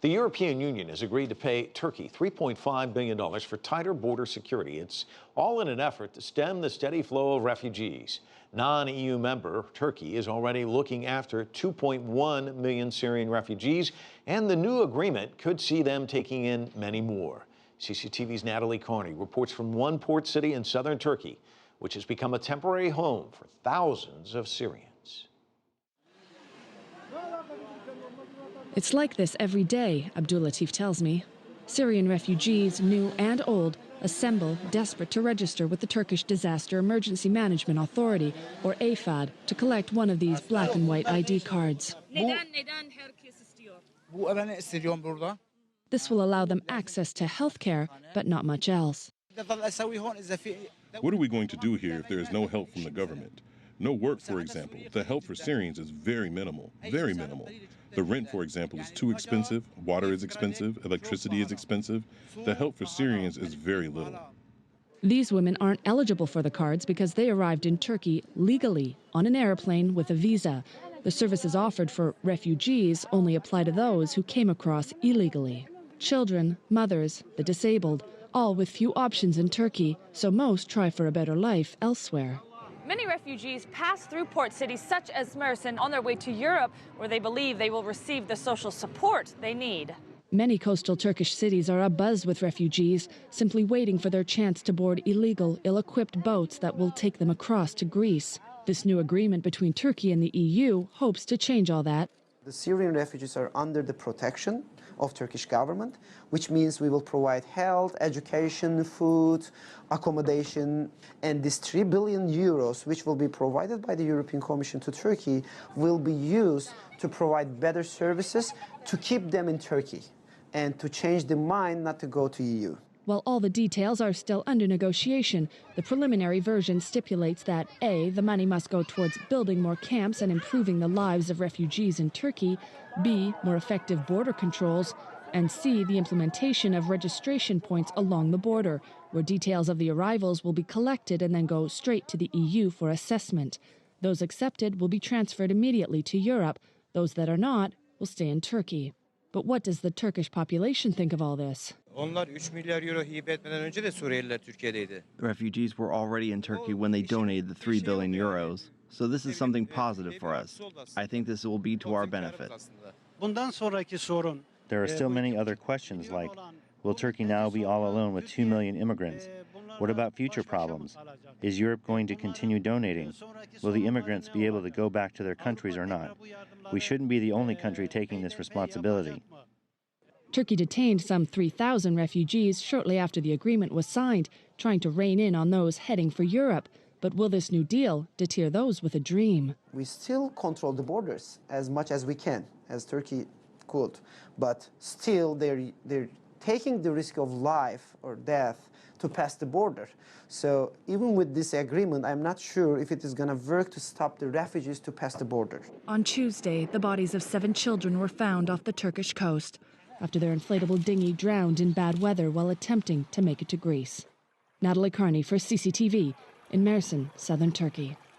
The European Union has agreed to pay Turkey $3.5 billion for tighter border security. It's all in an effort to stem the steady flow of refugees. Non-EU member Turkey is already looking after 2.1 million Syrian refugees, and the new agreement could see them taking in many more. CCTV's Natalie Carney reports from one port city in southern Turkey, which has become a temporary home for thousands of Syrians. It's like this every day, Abdulatif tells me. Syrian refugees, new and old, assemble, desperate to register with the Turkish Disaster Emergency Management Authority, or AFAD, to collect one of these black and white ID cards. This will allow them access to health care, but not much else. What are we going to do here if there is no help from the government? No work, for example. The help for Syrians is very minimal, very minimal. The rent, for example, is too expensive, water is expensive, electricity is expensive. The help for Syrians is very little. These women aren't eligible for the cards because they arrived in Turkey legally, on an airplane with a visa. The services offered for refugees only apply to those who came across illegally. Children, mothers, the disabled, all with few options in Turkey, so most try for a better life elsewhere. Many refugees pass through port cities such as Mersin on their way to Europe, where they believe they will receive the social support they need. Many coastal Turkish cities are abuzz with refugees, simply waiting for their chance to board illegal, ill-equipped boats that will take them across to Greece. This new agreement between Turkey and the EU hopes to change all that. The Syrian refugees are under the protection of Turkish government, which means we will provide health, education, food, accommodation, and this 3 billion euros, which will be provided by the European Commission to Turkey, will be used to provide better services to keep them in Turkey and to change the mind not to go to EU. While all the details are still under negotiation, the preliminary version stipulates that A, the money must go towards building more camps and improving the lives of refugees in Turkey, B, more effective border controls, and C, the implementation of registration points along the border, where details of the arrivals will be collected and then go straight to the EU for assessment. Those accepted will be transferred immediately to Europe. Those that are not will stay in Turkey. But what does the Turkish population think of all this? Refugees were already in Turkey when they donated the 3 billion euros. So this is something positive for us. I think this will be to our benefit. There are still many other questions like, will Turkey now be all alone with 2 million immigrants? What about future problems? Is Europe going to continue donating? Will the immigrants be able to go back to their countries or not? We shouldn't be the only country taking this responsibility. Turkey detained some 3,000 refugees shortly after the agreement was signed, trying to rein in on those heading for Europe. But will this new deal deter those with a dream? We still control the borders as much as we can, as Turkey could. But still, they're taking the risk of life or death to pass the border. So even with this agreement, I'm not sure if it is going to work to stop the refugees to pass the border. On Tuesday, the bodies of 7 children were found off the Turkish coast after their inflatable dinghy drowned in bad weather while attempting to make it to Greece. Natalie Carney for CCTV in Mersin, southern Turkey.